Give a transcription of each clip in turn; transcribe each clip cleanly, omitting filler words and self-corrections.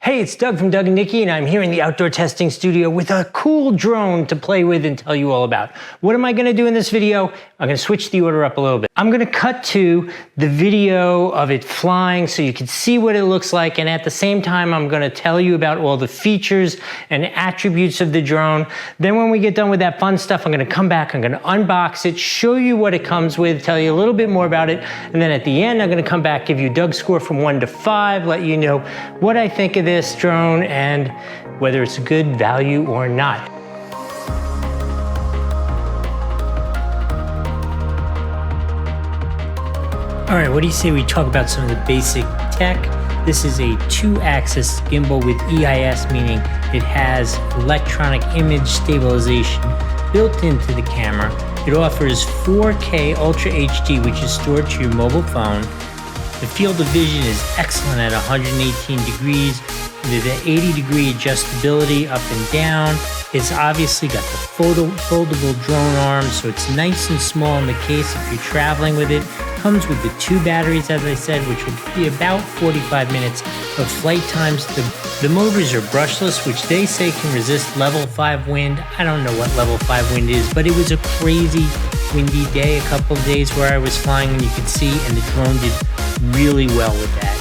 Hey, it's Doug from Doug and Nikki, and I'm here in the outdoor testing studio with a cool drone to play with and tell you all about. What am I gonna do in this video? I'm gonna switch the order up a little bit. I'm gonna cut to the video of it flying so you can see what it looks like, and at the same time, I'm gonna tell you about all the features and attributes of the drone. Then when we get done with that fun stuff, I'm gonna come back, I'm gonna unbox it, show you what it comes with, tell you a little bit more about it, and then at the end, I'm gonna come back, give you Doug's score from 1 to 5, let you know what I think of this drone and whether it's a good value or not. All right, what do you say we talk about some of the basic tech? This is a 2-axis gimbal with EIS, meaning it has Electronic Image Stabilization built into the camera. It offers 4K Ultra HD, which is stored to your mobile phone. The field of vision is excellent at 118 degrees. With an 80-degree adjustability up and down. It's obviously got the foldable drone arm, so it's nice and small in the case if you're traveling with it. Comes with the 2 batteries, as I said, which will be about 45 minutes of flight times. The motors are brushless, which they say can resist level 5 wind. I don't know what level 5 wind is, but it was a crazy windy day, a couple of days where I was flying, and you could see, and the drone did really well with that.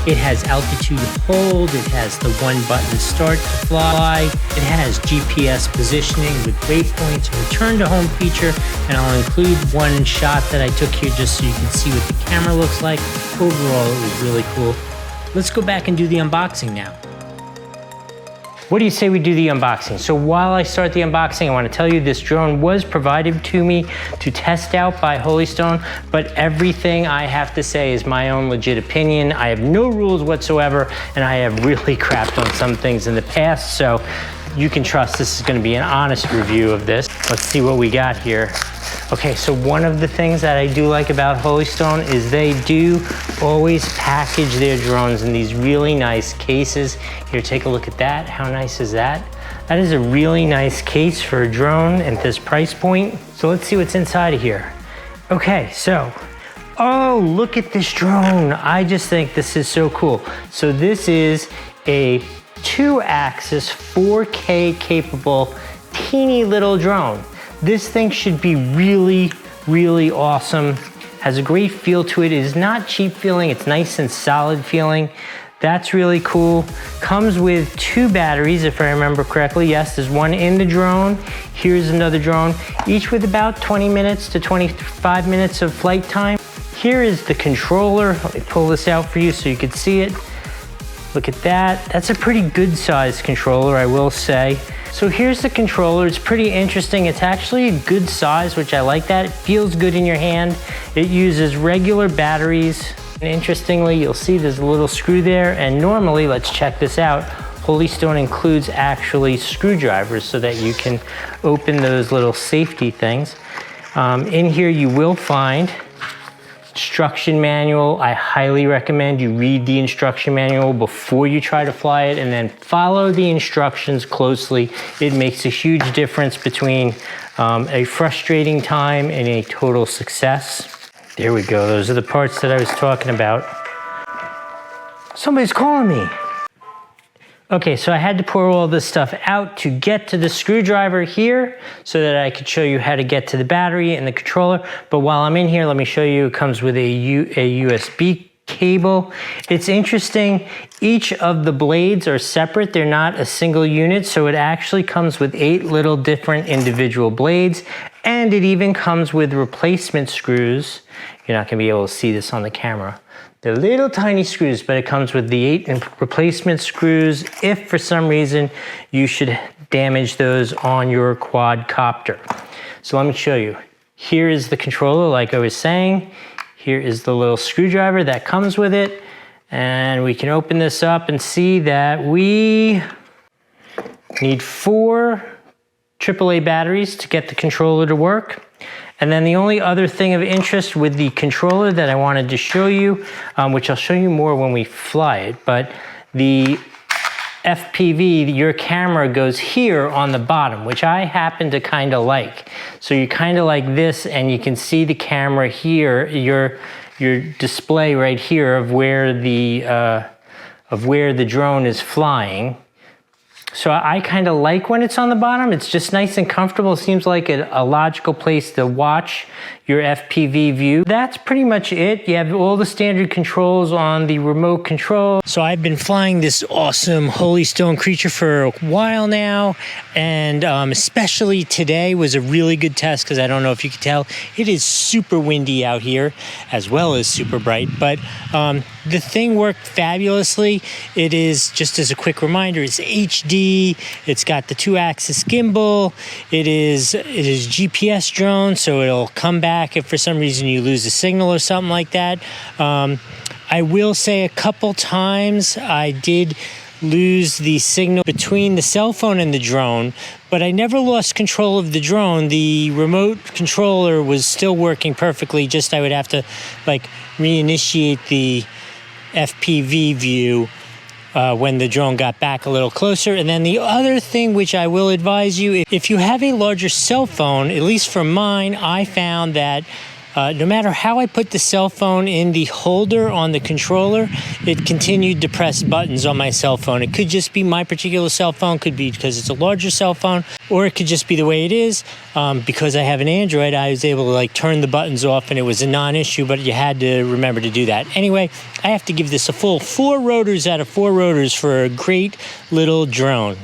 It has altitude hold, it has the 1-button start to fly, it has GPS positioning with waypoints, a return to home feature, and I'll include one shot that I took here just so you can see what the camera looks like. Overall, it was really cool. Let's go back and do the unboxing now. What do you say we do the unboxing? So while I start the unboxing, I want to tell you this drone was provided to me to test out by Holystone, but everything I have to say is my own legit opinion. I have no rules whatsoever, and I have really crapped on some things in the past, so you can trust this is going to be an honest review of this. Let's see what we got here. Okay, so one of the things that I do like about Holystone is they do always package their drones in these really nice cases. Here, take a look at that. How nice is that? That is a really nice case for a drone at this price point. So let's see what's inside of here. Okay, so, oh, look at this drone. I just think this is so cool. So this is a 2-axis 4K capable teeny little drone. This thing should be really, really awesome. Has a great feel to it. It is not cheap feeling, it's nice and solid feeling. That's really cool. Comes with 2 batteries, if I remember correctly. Yes, there's one in the drone. Here's another drone, each with about 20 minutes to 25 minutes of flight time. Here is the controller. Let me pull this out for you so you can see it. Look at that. That's a pretty good sized controller, I will say. So here's the controller. It's pretty interesting. It's actually a good size, which I like that. It feels good in your hand. It uses regular batteries. And interestingly, you'll see there's a little screw there. And normally, let's check this out, Holystone includes actually screwdrivers so that you can open those little safety things. In here you will find instruction manual. I highly recommend you read the instruction manual before you try to fly it, and then follow the instructions closely. It makes a huge difference between a frustrating time and a total success. There we go. Those are the parts that I was talking about. Somebody's calling me. Okay, so I had to pour all this stuff out to get to the screwdriver here so that I could show you how to get to the battery and the controller. But while I'm in here, let me show you, it comes with a USB cable. It's interesting, each of the blades are separate. They're not a single unit, so it actually comes with 8 little different individual blades, and it even comes with replacement screws. You're not gonna be able to see this on the camera. They're little tiny screws, but it comes with the 8 replacement screws if for some reason you should damage those on your quadcopter. So let me show you. Here is the controller, like I was saying. Here is the little screwdriver that comes with it. And we can open this up and see that we need 4 AAA batteries to get the controller to work. And then the only other thing of interest with the controller that I wanted to show you, which I'll show you more when we fly it, but the FPV, your camera goes here on the bottom, which I happen to kind of like. So you're kind of like this, and you can see the camera here, your display right here of where the of where the drone is flying. So I kind of like when it's on the bottom. It's just nice and comfortable. It seems like a logical place to watch your FPV view. That's pretty much it. You have all the standard controls on the remote control. So I've been flying this awesome Holy Stone creature for a while now, and especially today was a really good test because I don't know if you can tell, it is super windy out here as well as super bright, but the thing worked fabulously. It is, just as a quick reminder, it's HD, it's got the 2-axis gimbal, it is GPS drone, so it'll come back if for some reason you lose a signal or something like that. I will say a couple times I did lose the signal between the cell phone and the drone, but I never lost control of the drone. The remote controller was still working perfectly, just I would have to like reinitiate the FPV view when the drone got back a little closer. And then the other thing which I will advise you, if you have a larger cell phone, at least for mine, I found that no matter how I put the cell phone in the holder on the controller, it continued to press buttons on my cell phone. It could just be my particular cell phone, could be because it's a larger cell phone, or it could just be the way it is. Because I have an Android, I was able to like turn the buttons off and it was a non-issue, but you had to remember to do that. Anyway, I have to give this a full 4 rotors out of 4 rotors for a great little drone.